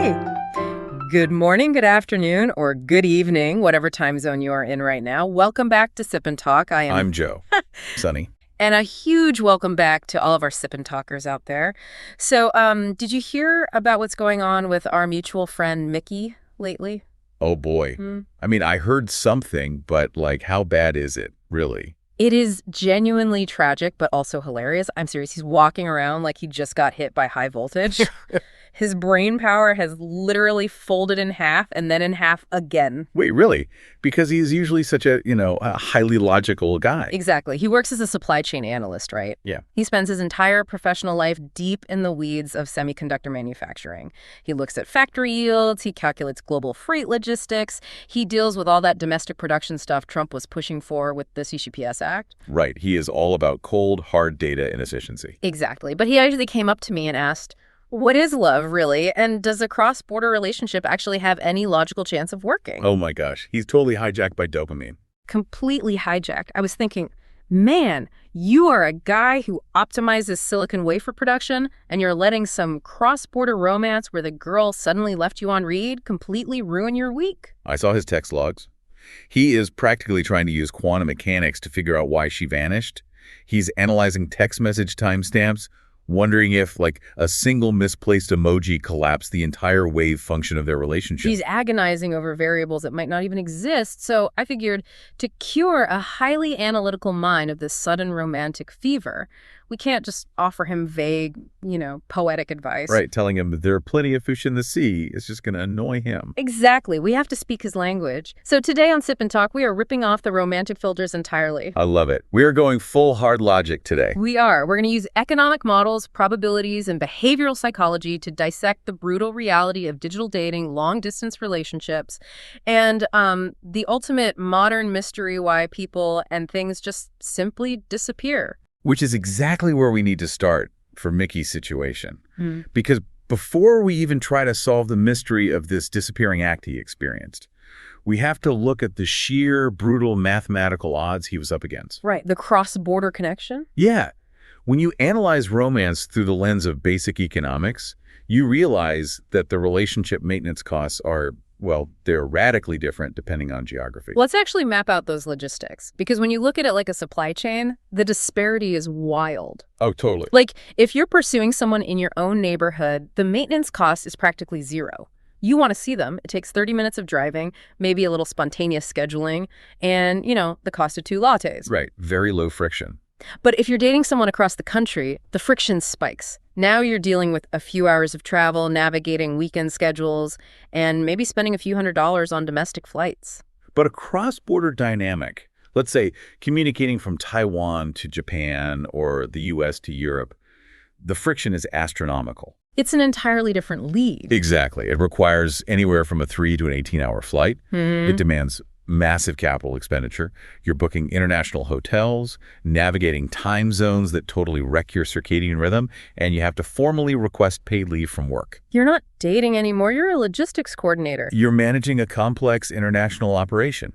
Hey, good morning, good afternoon, or good evening, whatever time zone you are in right now. Welcome back to Sip and Talk. I'm Joe. Sunny. And a huge welcome back to all of our Sip and Talkers out there. So, did you hear about what's going on with our mutual friend Mickey lately? Oh, boy. I mean, I heard something, but, like, how bad is it, really? It is genuinely tragic, but also hilarious. I'm serious. He's walking around like he just got hit by high voltage. His brain power has literally folded in half and then in half again. Wait, really? Because he's usually such a highly logical guy. Exactly. He works as a supply chain analyst, right? Yeah. He spends his entire professional life deep in the weeds of semiconductor manufacturing. He looks at factory yields. He calculates global freight logistics. He deals with all that domestic production stuff Trump was pushing for with the CCPS Act. Right. He is all about cold, hard data and efficiency. Exactly. But he actually came up to me and asked, what is love, really? And does a cross-border relationship actually have any logical chance of working? Oh, my gosh. He's totally hijacked by dopamine. Completely hijacked. I was thinking, man, you are a guy who optimizes silicon wafer production, and you're letting some cross-border romance where the girl suddenly left you on read completely ruin your week. I saw his text logs. He is practically trying to use quantum mechanics to figure out why she vanished. He's analyzing text message timestamps, wondering if, like, a single misplaced emoji collapsed the entire wave function of their relationship. He's agonizing over variables that might not even exist. So I figured to cure a highly analytical mind of this sudden romantic fever, we can't just offer him vague, poetic advice. Right, telling him that there are plenty of fish in the sea is just going to annoy him. Exactly. We have to speak his language. So today on Sip and Talk, we are ripping off the romantic filters entirely. I love it. We are going full hard logic today. We are. We're going to use economic models, probabilities, and behavioral psychology to dissect the brutal reality of digital dating, long-distance relationships, and the ultimate modern mystery why people and things just simply disappear. Which is exactly where we need to start for Mickey's situation. Because before we even try to solve the mystery of this disappearing act he experienced, we have to look at the sheer, brutal mathematical odds he was up against. Right, the cross-border connection? Yeah. When you analyze romance through the lens of basic economics, you realize that the relationship maintenance costs are, well, they're radically different depending on geography. Let's actually map out those logistics, because when you look at it like a supply chain, the disparity is wild. Oh, totally. Like, if you're pursuing someone in your own neighborhood, the maintenance cost is practically zero. You want to see them. It takes 30 minutes of driving, maybe a little spontaneous scheduling, and, the cost of 2 lattes. Right. Very low friction. But if you're dating someone across the country, the friction spikes. Now you're dealing with a few hours of travel, navigating weekend schedules, and maybe spending a few $100s on domestic flights. But a cross-border dynamic, let's say communicating from Taiwan to Japan or the U.S. to Europe, the friction is astronomical. It's an entirely different lead. Exactly. It requires anywhere from a 3 to an 18-hour flight. It demands massive capital expenditure. You're booking international hotels, navigating time zones that totally wreck your circadian rhythm, and you have to formally request paid leave from work. You're not dating anymore. You're a logistics coordinator. You're managing a complex international operation.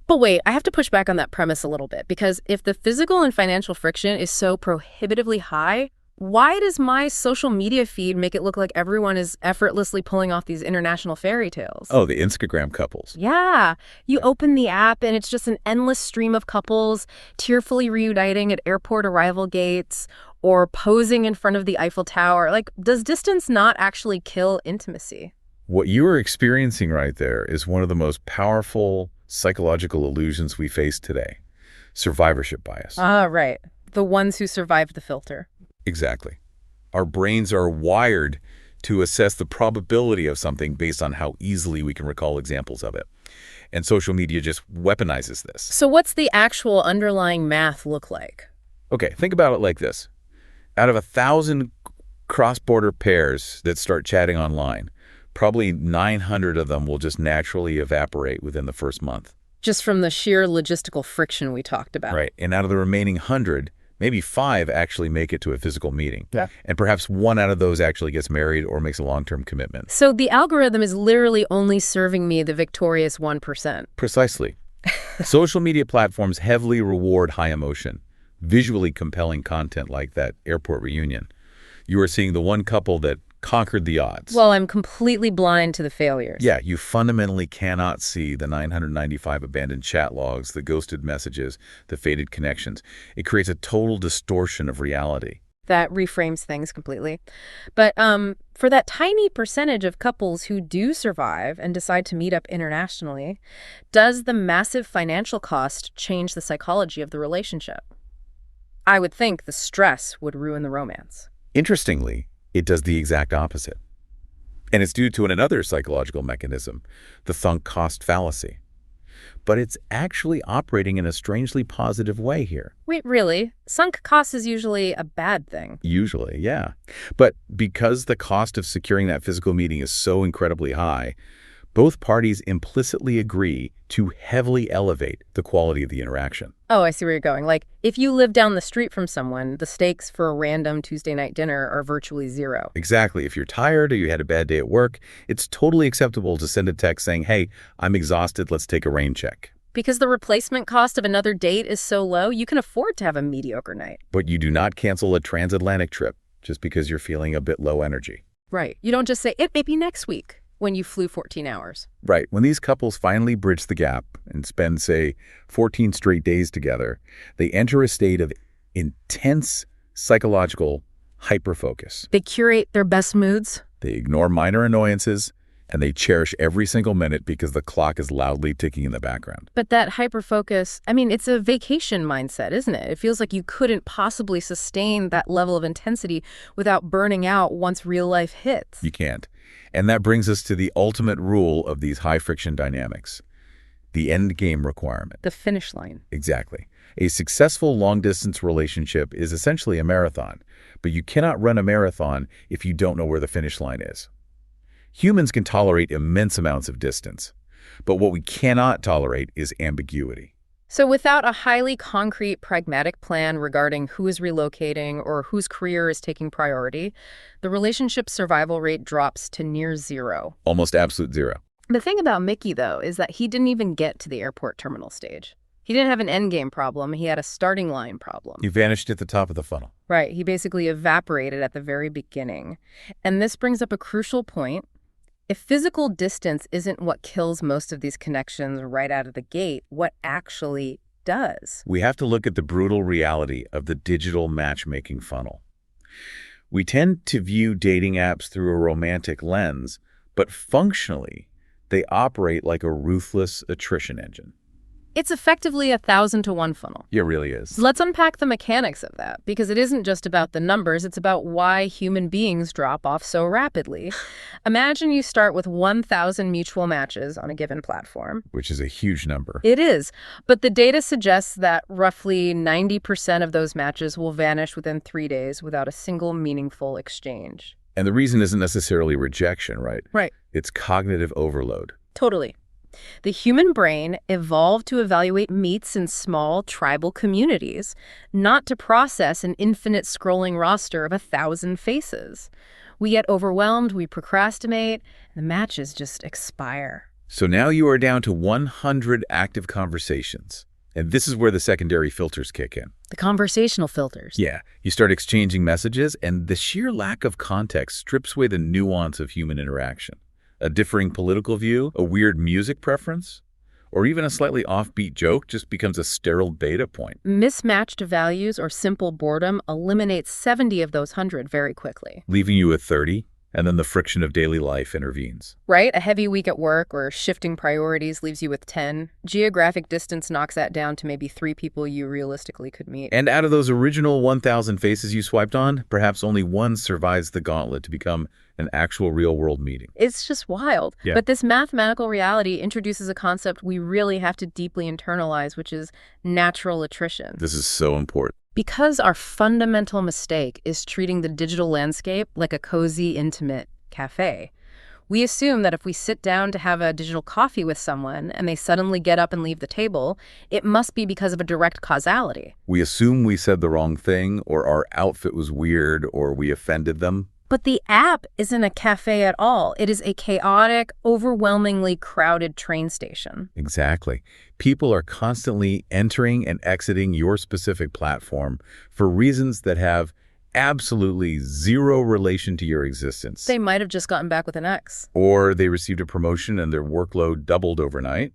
But wait, I have to push back on that premise a little bit, because if the physical and financial friction is so prohibitively high, why does my social media feed make it look like everyone is effortlessly pulling off these international fairy tales? Oh, the Instagram couples. Yeah. You open the app and it's just an endless stream of couples tearfully reuniting at airport arrival gates or posing in front of the Eiffel Tower. Like, does distance not actually kill intimacy? What you are experiencing right there is one of the most powerful psychological illusions we face today. Survivorship bias. Ah, right. The ones who survived the filter. Exactly. Our brains are wired to assess the probability of something based on how easily we can recall examples of it. And social media just weaponizes this. So what's the actual underlying math look like? Okay, think about it like this. Out of 1,000 cross-border pairs that start chatting online, probably 900 of them will just naturally evaporate within the first month. Just from the sheer logistical friction we talked about. Right. And out of the remaining 100, maybe 5 actually make it to a physical meeting. Yeah. And perhaps 1 out of those actually gets married or makes a long-term commitment. So the algorithm is literally only serving me the victorious 1%. Precisely. Social media platforms heavily reward high emotion, visually compelling content like that airport reunion. You are seeing the one couple that conquered the odds. Well, I'm completely blind to the failures. Yeah, you fundamentally cannot see the 995 abandoned chat logs, the ghosted messages, the faded connections. It creates a total distortion of reality. That reframes things completely. But for that tiny percentage of couples who do survive and decide to meet up internationally, does the massive financial cost change the psychology of the relationship? I would think the stress would ruin the romance. Interestingly, it does the exact opposite. And it's due to another psychological mechanism, the sunk cost fallacy. But it's actually operating in a strangely positive way here. Wait, really? Sunk cost is usually a bad thing. Usually, yeah. But because the cost of securing that physical meeting is so incredibly high, both parties implicitly agree to heavily elevate the quality of the interaction. Oh, I see where you're going. Like, if you live down the street from someone, the stakes for a random Tuesday night dinner are virtually zero. Exactly. If you're tired or you had a bad day at work, it's totally acceptable to send a text saying, hey, I'm exhausted, let's take a rain check. Because the replacement cost of another date is so low, you can afford to have a mediocre night. But you do not cancel a transatlantic trip just because you're feeling a bit low energy. Right. You don't just say, it may be next week, when you flew 14 hours. Right. When these couples finally bridge the gap and spend, say, 14 straight days together, they enter a state of intense psychological hyperfocus. They curate their best moods. They ignore minor annoyances, and they cherish every single minute because the clock is loudly ticking in the background. But that hyperfocus, I mean, it's a vacation mindset, isn't it? It feels like you couldn't possibly sustain that level of intensity without burning out once real life hits. You can't. And that brings us to the ultimate rule of these high-friction dynamics, the end game requirement. The finish line. Exactly. A successful long-distance relationship is essentially a marathon, but you cannot run a marathon if you don't know where the finish line is. Humans can tolerate immense amounts of distance, but what we cannot tolerate is ambiguity. So without a highly concrete, pragmatic plan regarding who is relocating or whose career is taking priority, the relationship's survival rate drops to near zero. Almost absolute zero. The thing about Mickey, though, is that he didn't even get to the airport terminal stage. He didn't have an endgame problem. He had a starting line problem. He vanished at the top of the funnel. Right. He basically evaporated at the very beginning. And this brings up a crucial point. If physical distance isn't what kills most of these connections right out of the gate, what actually does? We have to look at the brutal reality of the digital matchmaking funnel. We tend to view dating apps through a romantic lens, but functionally, they operate like a ruthless attrition engine. It's effectively a 1,000-to-1 funnel. It really is. Let's unpack the mechanics of that, because it isn't just about the numbers, it's about why human beings drop off so rapidly. Imagine you start with 1,000 mutual matches on a given platform. Which is a huge number. It is, but the data suggests that roughly 90% of those matches will vanish within 3 days without a single meaningful exchange. And the reason isn't necessarily rejection, right? Right. It's cognitive overload. Totally. The human brain evolved to evaluate meets in small tribal communities, not to process an infinite scrolling roster of 1,000 faces. We get overwhelmed, we procrastinate, and the matches just expire. So now you are down to 100 active conversations. And this is where the secondary filters kick in. The conversational filters. Yeah. You start exchanging messages, and the sheer lack of context strips away the nuance of human interaction. A differing political view, a weird music preference, or even a slightly offbeat joke just becomes a sterile data point. Mismatched values or simple boredom eliminates 70 of those 100 very quickly. Leaving you with 30, and then the friction of daily life intervenes. Right? A heavy week at work or shifting priorities leaves you with 10. Geographic distance knocks that down to maybe 3 people you realistically could meet. And out of those original 1,000 faces you swiped on, perhaps only one survives the gauntlet to become an actual real-world meeting. It's just wild. Yeah. But this mathematical reality introduces a concept we really have to deeply internalize, which is natural attrition. This is so important. Because our fundamental mistake is treating the digital landscape like a cozy, intimate cafe. We assume that if we sit down to have a digital coffee with someone and they suddenly get up and leave the table, it must be because of a direct causality. We assume we said the wrong thing, or our outfit was weird, or we offended them. But the app isn't a cafe at all. It is a chaotic, overwhelmingly crowded train station. Exactly. People are constantly entering and exiting your specific platform for reasons that have absolutely zero relation to your existence. They might have just gotten back with an ex. Or they received a promotion and their workload doubled overnight.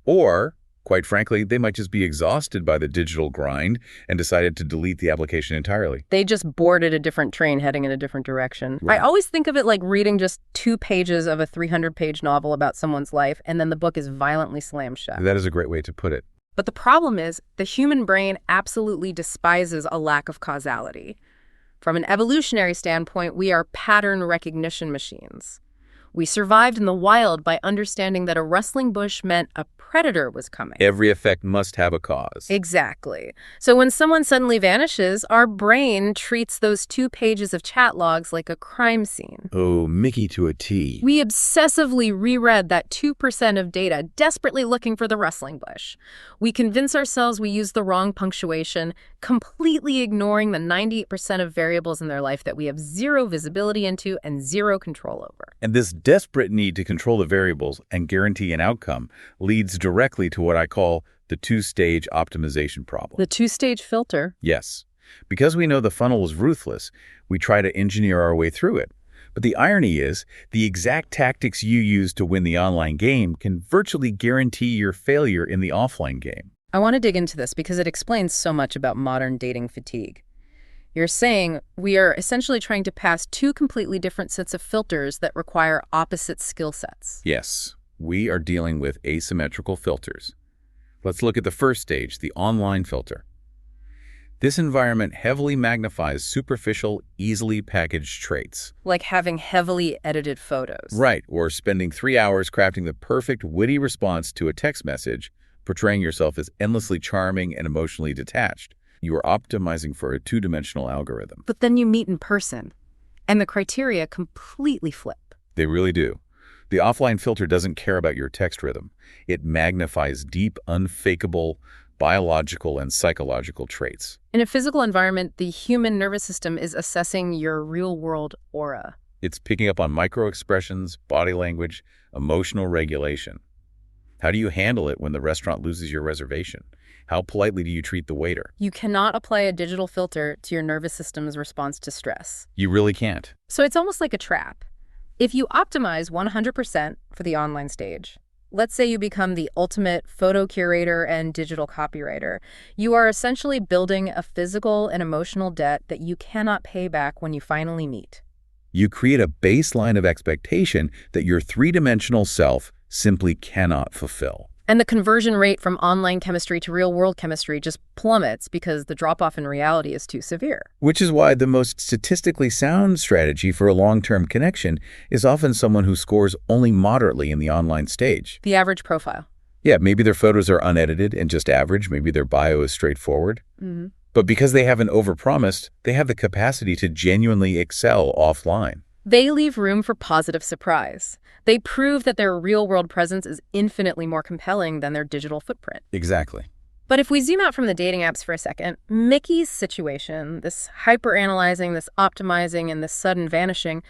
Or, quite frankly, they might just be exhausted by the digital grind and decided to delete the application entirely. They just boarded a different train heading in a different direction. Right. I always think of it like reading just 2 pages of a 300-page novel about someone's life, and then the book is violently slammed shut. That is a great way to put it. But the problem is, the human brain absolutely despises a lack of causality. From an evolutionary standpoint, we are pattern recognition machines. We survived in the wild by understanding that a rustling bush meant a predator was coming. Every effect must have a cause. Exactly. So when someone suddenly vanishes, our brain treats those 2 pages of chat logs like a crime scene. Oh, Mickey to a T. We obsessively reread that 2% of data, desperately looking for the rustling bush. We convince ourselves we used the wrong punctuation, completely ignoring the 98% of variables in their life that we have zero visibility into and zero control over. And this desperate need to control the variables and guarantee an outcome leads directly to what I call the 2-stage optimization problem. The 2-stage filter. Yes. Because we know the funnel is ruthless, we try to engineer our way through it. But the irony is, the exact tactics you use to win the online game can virtually guarantee your failure in the offline game. I want to dig into this because it explains so much about modern dating fatigue. You're saying we are essentially trying to pass 2 completely different sets of filters that require opposite skill sets. Yes, we are dealing with asymmetrical filters. Let's look at the first stage, the online filter. This environment heavily magnifies superficial, easily packaged traits. Like having heavily edited photos. Right, or spending 3 hours crafting the perfect, witty response to a text message, portraying yourself as endlessly charming and emotionally detached. You are optimizing for a 2-dimensional algorithm. But then you meet in person, and the criteria completely flip. They really do. The offline filter doesn't care about your text rhythm. It magnifies deep, unfakeable, biological and psychological traits. In a physical environment, the human nervous system is assessing your real-world aura. It's picking up on micro-expressions, body language, emotional regulation. How do you handle it when the restaurant loses your reservation? How politely do you treat the waiter? You cannot apply a digital filter to your nervous system's response to stress. You really can't. So it's almost like a trap. If you optimize 100% for the online stage, let's say you become the ultimate photo curator and digital copywriter, you are essentially building a physical and emotional debt that you cannot pay back when you finally meet. You create a baseline of expectation that your 3-dimensional self simply cannot fulfill. And the conversion rate from online chemistry to real-world chemistry just plummets because the drop-off in reality is too severe. Which is why the most statistically sound strategy for a long-term connection is often someone who scores only moderately in the online stage. The average profile. Yeah, maybe their photos are unedited and just average. Maybe their bio is straightforward. But because they haven't overpromised, they have the capacity to genuinely excel offline. They leave room for positive surprise. They prove that their real-world presence is infinitely more compelling than their digital footprint. Exactly. But if we zoom out from the dating apps for a second, Mickey's situation, this hyper-analyzing, this optimizing, and this sudden vanishing,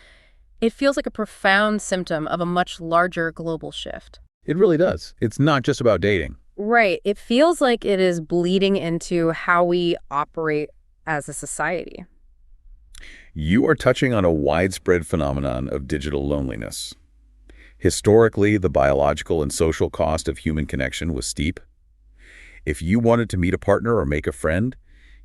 it feels like a profound symptom of a much larger global shift. It really does. It's not just about dating. Right. It feels like it is bleeding into how we operate as a society. You are touching on a widespread phenomenon of digital loneliness. Historically, the biological and social cost of human connection was steep. If you wanted to meet a partner or make a friend,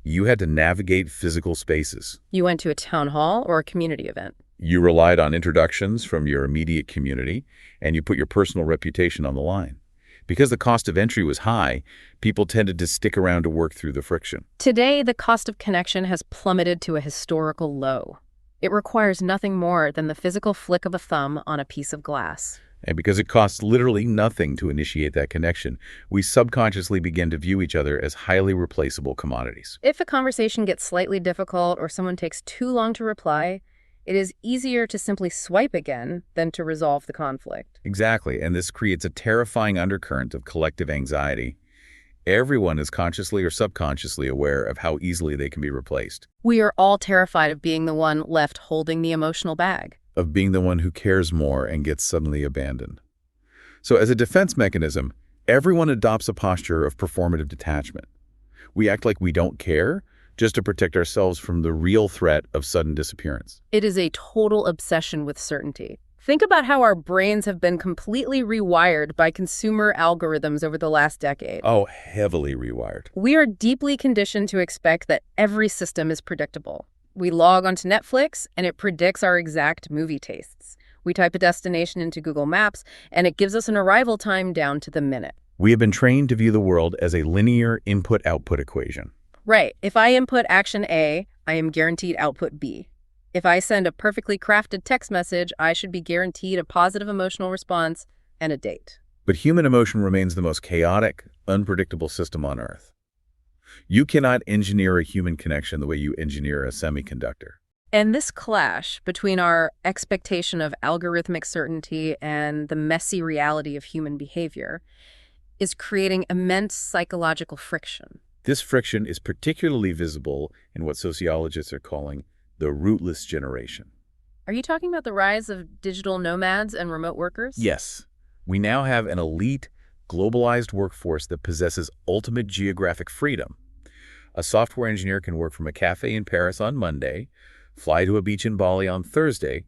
you had to navigate physical spaces. You went to a town hall or a community event. You relied on introductions from your immediate community, and you put your personal reputation on the line. Because the cost of entry was high, people tended to stick around to work through the friction. Today, the cost of connection has plummeted to a historical low. It requires nothing more than the physical flick of a thumb on a piece of glass. And because it costs literally nothing to initiate that connection, we subconsciously begin to view each other as highly replaceable commodities. If a conversation gets slightly difficult or someone takes too long to reply, it is easier to simply swipe again than to resolve the conflict. Exactly, and this creates a terrifying undercurrent of collective anxiety. Everyone is consciously or subconsciously aware of how easily they can be replaced. We are all terrified of being the one left holding the emotional bag. Of being the one who cares more and gets suddenly abandoned. So as a defense mechanism, everyone adopts a posture of performative detachment. We act like we don't care, just to protect ourselves from the real threat of sudden disappearance. It is a total obsession with certainty. Think about how our brains have been completely rewired by consumer algorithms over the last decade. Oh, heavily rewired. We are deeply conditioned to expect that every system is predictable. We log onto Netflix, and it predicts our exact movie tastes. We type a destination into Google Maps, and it gives us an arrival time down to the minute. We have been trained to view the world as a linear input-output equation. Right. If I input action A, I am guaranteed output B. If I send a perfectly crafted text message, I should be guaranteed a positive emotional response and a date. But human emotion remains the most chaotic, unpredictable system on Earth. You cannot engineer a human connection the way you engineer a semiconductor. And this clash between our expectation of algorithmic certainty and the messy reality of human behavior is creating immense psychological friction. This friction is particularly visible in what sociologists are calling the rootless generation. Are you talking about the rise of digital nomads and remote workers? Yes. We now have an elite, globalized workforce that possesses ultimate geographic freedom. A software engineer can work from a cafe in Paris on Monday, fly to a beach in Bali on Thursday,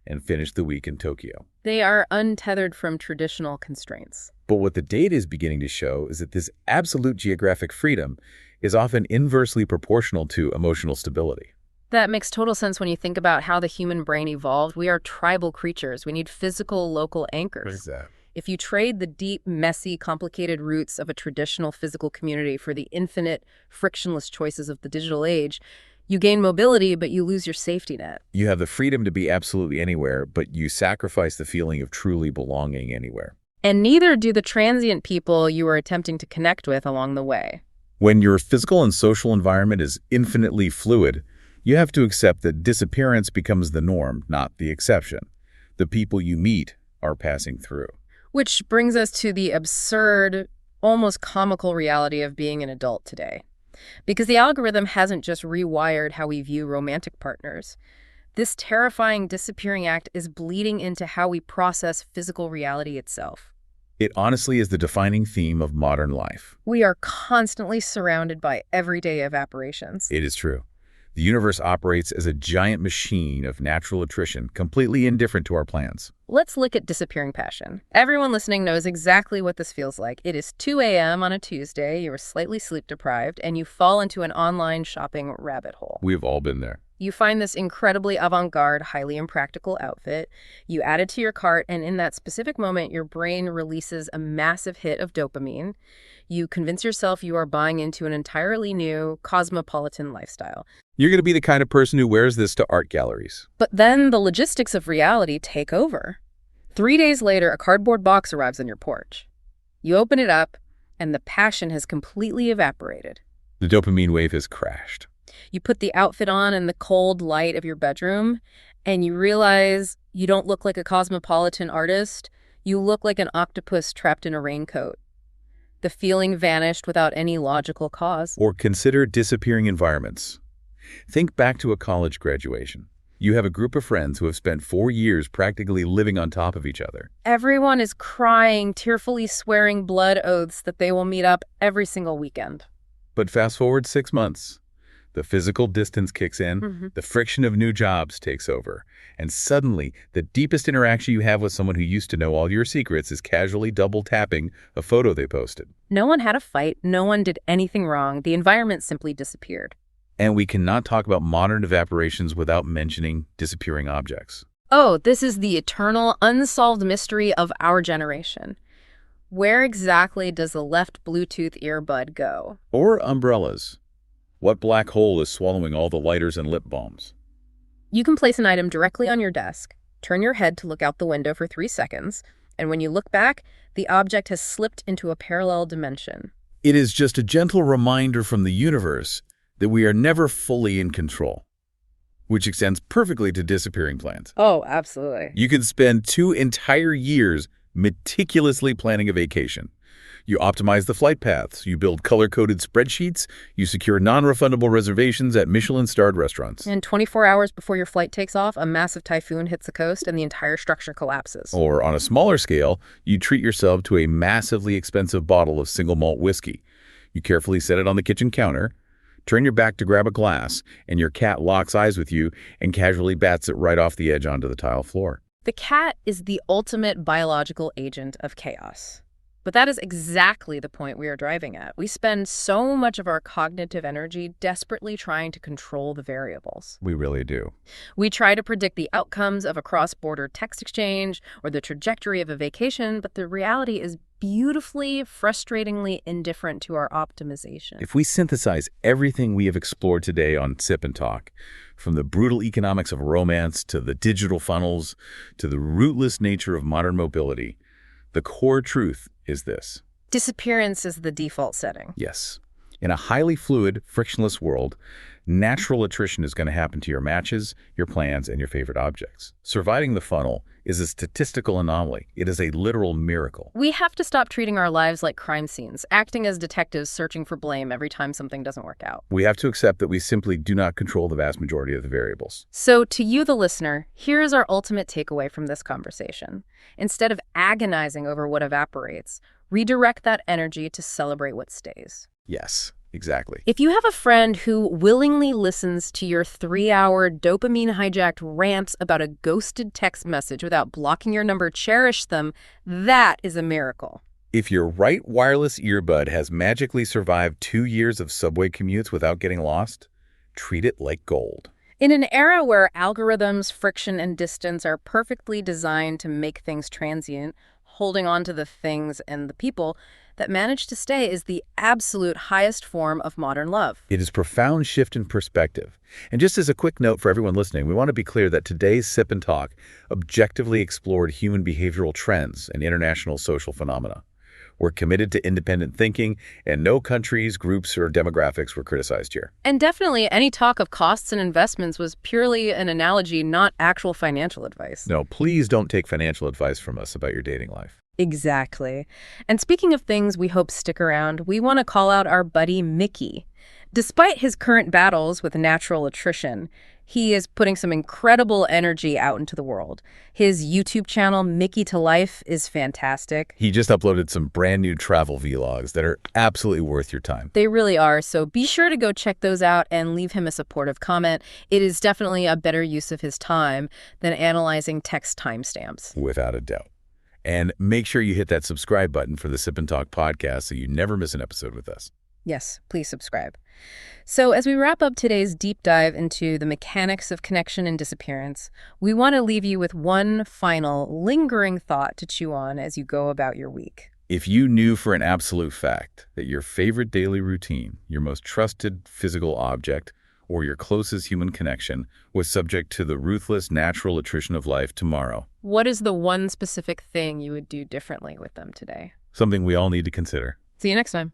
and finish the week in Tokyo. They are untethered from traditional constraints. But what the data is beginning to show is that this absolute geographic freedom is often inversely proportional to emotional stability. That makes total sense when you think about how the human brain evolved. We are tribal creatures. We need physical, local anchors. What is that? If you trade the deep, messy, complicated roots of a traditional physical community for the infinite, frictionless choices of the digital age, you gain mobility, but you lose your safety net. You have the freedom to be absolutely anywhere, but you sacrifice the feeling of truly belonging anywhere. And neither do the transient people you are attempting to connect with along the way. When your physical and social environment is infinitely fluid, you have to accept that disappearance becomes the norm, not the exception. The people you meet are passing through. Which brings us to the absurd, almost comical reality of being an adult today. Because the algorithm hasn't just rewired how we view romantic partners. This terrifying disappearing act is bleeding into how we process physical reality itself. It honestly is the defining theme of modern life. We are constantly surrounded by everyday evaporations. It is true. The universe operates as a giant machine of natural attrition, completely indifferent to our plans. Let's look at disappearing passion. Everyone listening knows exactly what this feels like. It is 2 a.m. on a Tuesday, you are slightly sleep-deprived, and you fall into an online shopping rabbit hole. We've all been there. You find this incredibly avant-garde, highly impractical outfit. You add it to your cart, and in that specific moment, your brain releases a massive hit of dopamine. You convince yourself you are buying into an entirely new, cosmopolitan lifestyle. You're going to be the kind of person who wears this to art galleries. But then the logistics of reality take over. 3 days later, a cardboard box arrives on your porch. You open it up, and the passion has completely evaporated. The dopamine wave has crashed. You put the outfit on in the cold light of your bedroom, and you realize you don't look like a cosmopolitan artist. You look like an octopus trapped in a raincoat. The feeling vanished without any logical cause. Or consider disappearing environments. Think back to a college graduation. You have a group of friends who have spent 4 years practically living on top of each other. Everyone is crying, tearfully swearing blood oaths that they will meet up every single weekend. But fast forward 6 months. The physical distance kicks in, the friction of new jobs takes over, and suddenly the deepest interaction you have with someone who used to know all your secrets is casually double-tapping a photo they posted. No one had a fight, no one did anything wrong, the environment simply disappeared. And we cannot talk about modern evaporations without mentioning disappearing objects. Oh, this is the eternal, unsolved mystery of our generation. Where exactly does the left Bluetooth earbud go? Or umbrellas. What black hole is swallowing all the lighters and lip balms? You can place an item directly on your desk, turn your head to look out the window for 3 seconds, and when you look back, the object has slipped into a parallel dimension. It is just a gentle reminder from the universe that we are never fully in control, which extends perfectly to disappearing plans. Oh, absolutely. You can spend 2 entire years meticulously planning a vacation. You optimize the flight paths, you build color-coded spreadsheets, you secure non-refundable reservations at Michelin-starred restaurants. And 24 hours before your flight takes off, a massive typhoon hits the coast and the entire structure collapses. Or on a smaller scale, you treat yourself to a massively expensive bottle of single malt whiskey. You carefully set it on the kitchen counter, Turn your back to grab a glass, and your cat locks eyes with you and casually bats it right off the edge onto the tile floor. The cat is the ultimate biological agent of chaos. But that is exactly the point we are driving at. We spend so much of our cognitive energy desperately trying to control the variables. We really do. We try to predict the outcomes of a cross-border text exchange or the trajectory of a vacation, but the reality is beautifully, frustratingly indifferent to our optimization. If we synthesize everything we have explored today on Sip and Talk, from the brutal economics of romance to the digital funnels to the rootless nature of modern mobility, the core truth is this. Disappearance is the default setting. Yes. In a highly fluid, frictionless world, natural attrition is going to happen to your matches, your plans, and your favorite objects. Surviving the funnel is a statistical anomaly. It is a literal miracle. We have to stop treating our lives like crime scenes, acting as detectives searching for blame every time something doesn't work out. We have to accept that we simply do not control the vast majority of the variables. So to you, the listener, here is our ultimate takeaway from this conversation. Instead of agonizing over what evaporates, redirect that energy to celebrate what stays. Yes, exactly. If you have a friend who willingly listens to your 3-hour dopamine-hijacked rants about a ghosted text message without blocking your number, cherish them, that is a miracle. If your right wireless earbud has magically survived 2 years of subway commutes without getting lost, treat it like gold. In an era where algorithms, friction, and distance are perfectly designed to make things transient, holding on to the things and the people that manage to stay is the absolute highest form of modern love. It is a profound shift in perspective. And just as a quick note for everyone listening, we want to be clear that today's Sip and Talk objectively explored human behavioral trends and international social phenomena. We're committed to independent thinking, and no countries, groups, or demographics were criticized here. And definitely any talk of costs and investments was purely an analogy, not actual financial advice. No, please don't take financial advice from us about your dating life. Exactly. And speaking of things we hope stick around, we want to call out our buddy Mickey. Despite his current battles with natural attrition, he is putting some incredible energy out into the world. His YouTube channel, Mickey to Life, is fantastic. He just uploaded some brand new travel vlogs that are absolutely worth your time. They really are, so be sure to go check those out and leave him a supportive comment. It is definitely a better use of his time than analyzing text timestamps. Without a doubt. And make sure you hit that subscribe button for the Sip and Talk podcast so you never miss an episode with us. Yes, please subscribe. So as we wrap up today's deep dive into the mechanics of connection and disappearance, we want to leave you with one final lingering thought to chew on as you go about your week. If you knew for an absolute fact that your favorite daily routine, your most trusted physical object, or your closest human connection was subject to the ruthless natural attrition of life tomorrow, what is the one specific thing you would do differently with them today? Something we all need to consider. See you next time.